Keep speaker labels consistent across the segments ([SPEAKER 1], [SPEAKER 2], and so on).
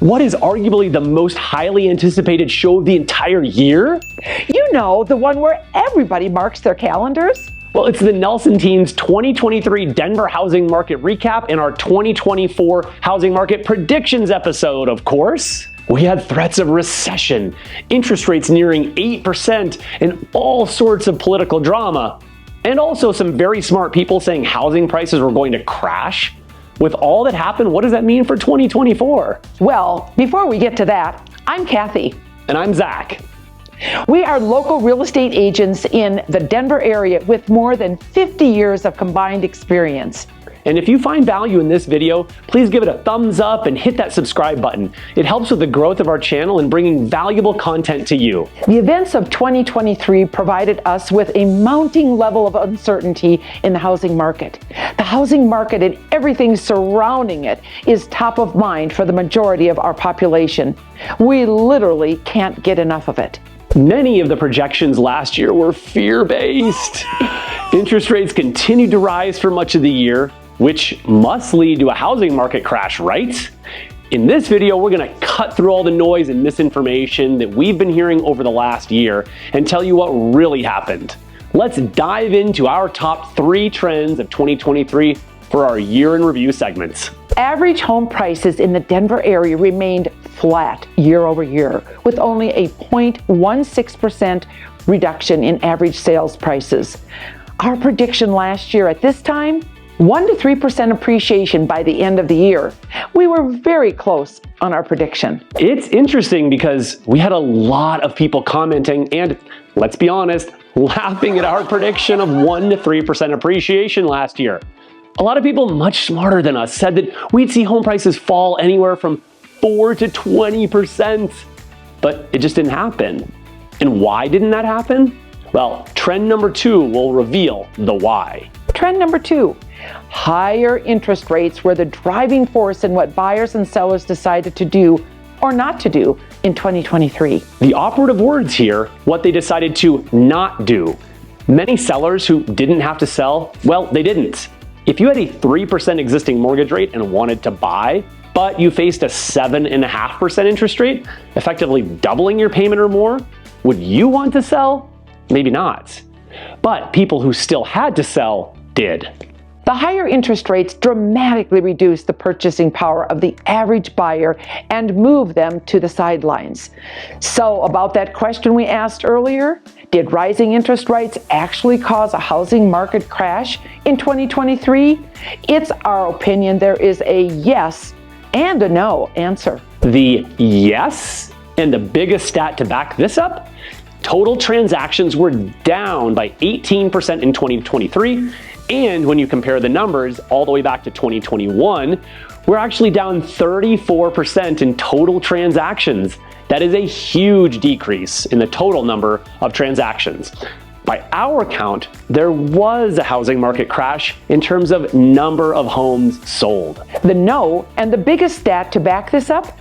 [SPEAKER 1] What is arguably the most highly anticipated show of the entire year?
[SPEAKER 2] You know, the one where everybody marks their calendars?
[SPEAKER 1] Well, it's the Nelson Team's 2023 Denver housing market recap and our 2024 housing market predictions episode, of course. We had threats of recession, interest rates nearing 8%, and all sorts of political drama. And also some very smart people saying housing prices were going to crash. With all that happened, what does that mean for 2024?
[SPEAKER 2] Well, before we get to that, I'm Kathy.
[SPEAKER 1] And I'm Zach.
[SPEAKER 2] We are local real estate agents in the Denver area with more than 50 years of combined experience.
[SPEAKER 1] And if you find value in this video, please give it a thumbs up and hit that subscribe button. It helps with the growth of our channel and bringing valuable content to you.
[SPEAKER 2] The events of 2023 provided us with a mounting level of uncertainty in the housing market. The housing market and everything surrounding it is top of mind for the majority of our population. We literally can't get enough of it.
[SPEAKER 1] Many of the projections last year were fear-based. Interest rates continued to rise for much of the year, which must lead to a housing market crash, right? In this video, we're gonna cut through all the noise and misinformation that we've been hearing over the last year and tell you what really happened. Let's dive into our top 3 trends of 2023 for our year in review segments.
[SPEAKER 2] Average home prices in the Denver area remained flat year over year, with only a 0.16% reduction in average sales prices. Our prediction last year at this time, 1 to 3% appreciation by the end of the year. We were very close on our prediction.
[SPEAKER 1] It's interesting because we had a lot of people commenting and, let's be honest, laughing at our prediction of 1 to 3% appreciation last year. A lot of people much smarter than us said that we'd see home prices fall anywhere from 4 to 20%, but it just didn't happen. And why didn't that happen? Well, trend number 2 will reveal the why.
[SPEAKER 2] Trend number 2, higher interest rates were the driving force in what buyers and sellers decided to do or not to do in 2023.
[SPEAKER 1] The operative words here, what they decided to not do. Many sellers who didn't have to sell, well, they didn't. If you had a 3% existing mortgage rate and wanted to buy, but you faced a 7.5% interest rate, effectively doubling your payment or more, would you want to sell? Maybe not. But people who still had to sell did.
[SPEAKER 2] The higher interest rates dramatically reduced the purchasing power of the average buyer and moved them to the sidelines. So about that question we asked earlier, did rising interest rates actually cause a housing market crash in 2023? It's our opinion there is a yes and a no answer.
[SPEAKER 1] The yes, and the biggest stat to back this up, total transactions were down by 18% in 2023. And when you compare the numbers all the way back to 2021, we're actually down 34% in total transactions. That is a huge decrease in the total number of transactions. By our count, there was a housing market crash in terms of number of homes sold.
[SPEAKER 2] The no, and the biggest stat to back this up,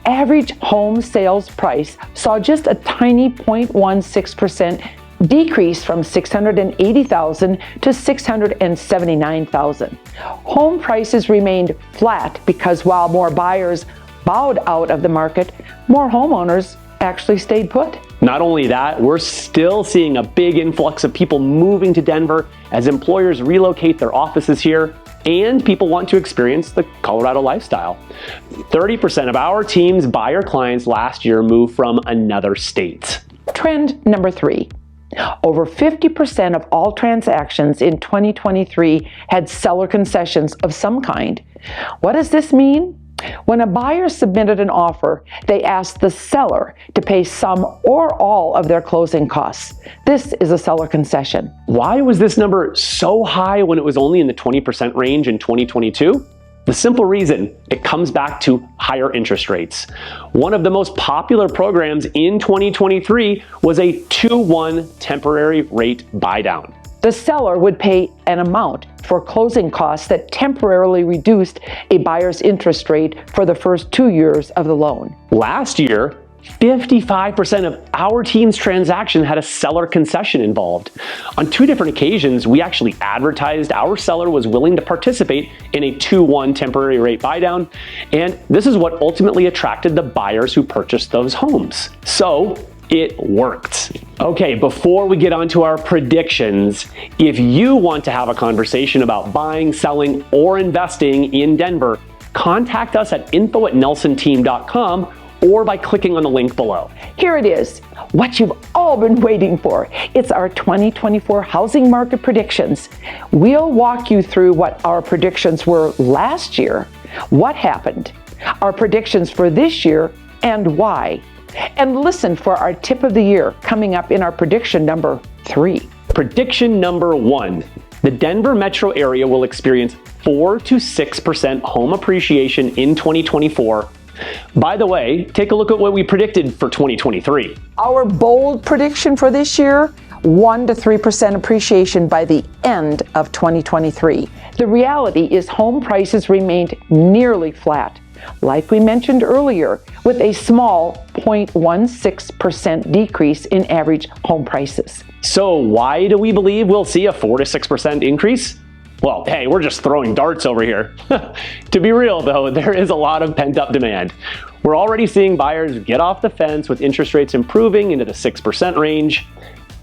[SPEAKER 2] average home sales price saw just a tiny 0.16% decrease from $680,000 to $679,000. Home prices remained flat because while more buyers bowed out of the market, more homeowners actually stayed put.
[SPEAKER 1] Not only that, we're still seeing a big influx of people moving to Denver as employers relocate their offices here and people want to experience the Colorado lifestyle. 30% of our team's buyer clients last year moved from another state.
[SPEAKER 2] Trend number 3. Over 50% of all transactions in 2023 had seller concessions of some kind. What does this mean? When a buyer submitted an offer, they asked the seller to pay some or all of their closing costs. This is a seller concession.
[SPEAKER 1] Why was this number so high when it was only in the 20% range in 2022? The simple reason, it comes back to higher interest rates. One of the most popular programs in 2023 was a 2-1 temporary rate buydown.
[SPEAKER 2] The seller would pay an amount for closing costs that temporarily reduced a buyer's interest rate for the first 2 years of the loan.
[SPEAKER 1] Last year, 55% of our team's transaction had a seller concession involved. On 2 different occasions, we actually advertised our seller was willing to participate in a 2-1 temporary rate buydown, and this is what ultimately attracted the buyers who purchased those homes. So it worked. Okay, before we get on to our predictions, if you want to have a conversation about buying, selling, or investing in Denver, contact us at info@nelsonteam.com or by clicking on the link below.
[SPEAKER 2] Here it is, what you've all been waiting for. It's our 2024 housing market predictions. We'll walk you through what our predictions were last year, what happened, our predictions for this year, and why. And listen for our tip of the year coming up in our prediction number 3.
[SPEAKER 1] Prediction number 1. The Denver metro area will experience 4 to 6% home appreciation in 2024. By the way, take a look at what we predicted for 2023.
[SPEAKER 2] Our bold prediction for this year, 1 to 3% appreciation by the end of 2023. The reality is home prices remained nearly flat, like we mentioned earlier, with a small 0.16% decrease in average home prices.
[SPEAKER 1] So why do we believe we'll see a 4 to 6% increase? Well, hey, we're just throwing darts over here. To be real though, there is a lot of pent-up demand. We're already seeing buyers get off the fence with interest rates improving into the 6% range.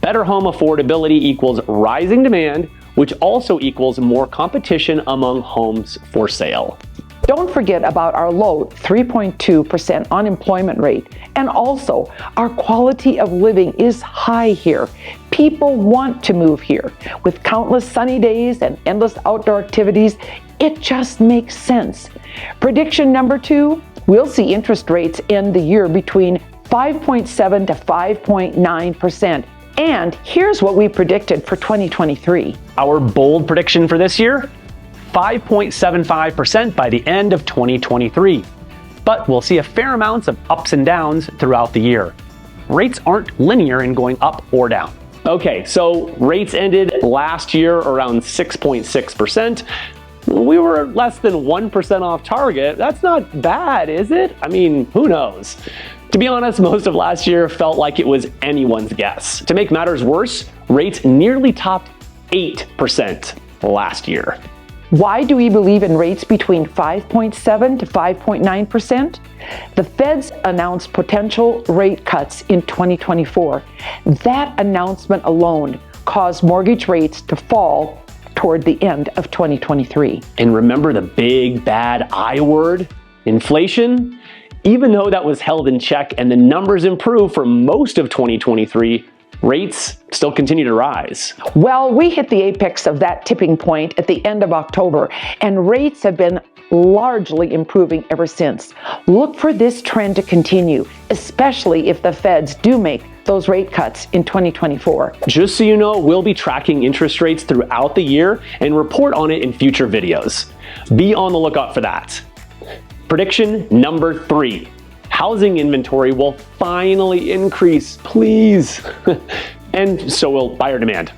[SPEAKER 1] Better home affordability equals rising demand, which also equals more competition among homes for sale.
[SPEAKER 2] Don't forget about our low 3.2% unemployment rate. And also, our quality of living is high here. People want to move here. With countless sunny days and endless outdoor activities, it just makes sense. Prediction number 2, we'll see interest rates end the year between 5.7 to 5.9%. And here's what we predicted for 2023.
[SPEAKER 1] Our bold prediction for this year? 5.75% by the end of 2023. But we'll see a fair amount of ups and downs throughout the year. Rates aren't linear in going up or down. Okay, so rates ended last year around 6.6%. We were less than 1% off target. That's not bad, is it? I mean, who knows? To be honest, most of last year felt like it was anyone's guess. To make matters worse, rates nearly topped 8% last year.
[SPEAKER 2] Why do we believe in rates between 5.7 to 5.9%? The Fed's announced potential rate cuts in 2024. That announcement alone caused mortgage rates to fall toward the end of 2023.
[SPEAKER 1] And remember the big bad I word, inflation? Even though that was held in check and the numbers improved for most of 2023, rates still continue to rise.
[SPEAKER 2] Well, we hit the apex of that tipping point at the end of October, and rates have been largely improving ever since. Look for this trend to continue, especially if the Feds do make those rate cuts in 2024.
[SPEAKER 1] Just so you know, we'll be tracking interest rates throughout the year and report on it in future videos. Be on the lookout for that. Prediction number 3. Housing inventory will finally increase, please. And so will buyer demand.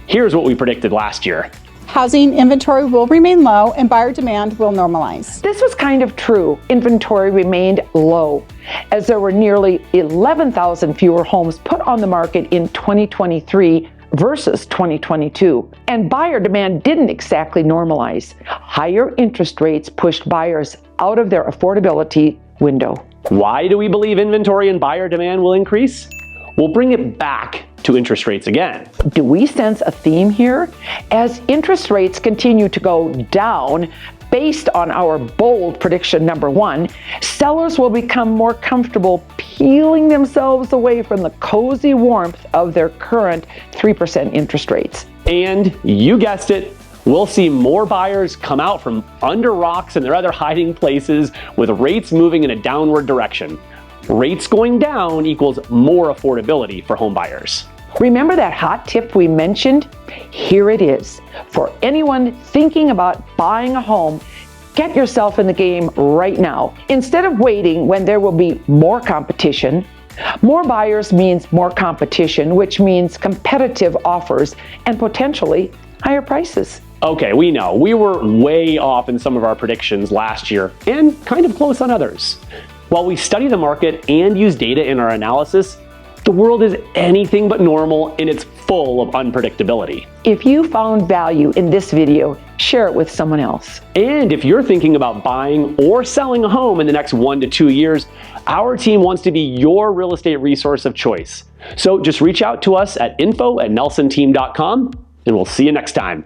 [SPEAKER 1] Here's what we predicted last year.
[SPEAKER 3] Housing inventory will remain low and buyer demand will normalize.
[SPEAKER 2] This was kind of true. Inventory remained low, as there were nearly 11,000 fewer homes put on the market in 2023 versus 2022. And buyer demand didn't exactly normalize. Higher interest rates pushed buyers out of their affordability window.
[SPEAKER 1] Why do we believe inventory and buyer demand will increase? We'll bring it back to interest rates again.
[SPEAKER 2] Do we sense a theme here? As interest rates continue to go down, based on our bold prediction number 1, sellers will become more comfortable peeling themselves away from the cozy warmth of their current 3% interest rates.
[SPEAKER 1] And you guessed it, we'll see more buyers come out from under rocks and their other hiding places with rates moving in a downward direction. Rates going down equals more affordability for home buyers.
[SPEAKER 2] Remember that hot tip we mentioned? Here it is. For anyone thinking about buying a home, get yourself in the game right now. Instead of waiting when there will be more competition, more buyers means more competition, which means competitive offers and potentially higher prices.
[SPEAKER 1] Okay, we know we were way off in some of our predictions last year and kind of close on others. While we study the market and use data in our analysis, the world is anything but normal and it's full of unpredictability.
[SPEAKER 2] If you found value in this video, share it with someone else.
[SPEAKER 1] And if you're thinking about buying or selling a home in the next 1 to 2 years, our team wants to be your real estate resource of choice. So just reach out to us at info@nelsonteam.com and we'll see you next time.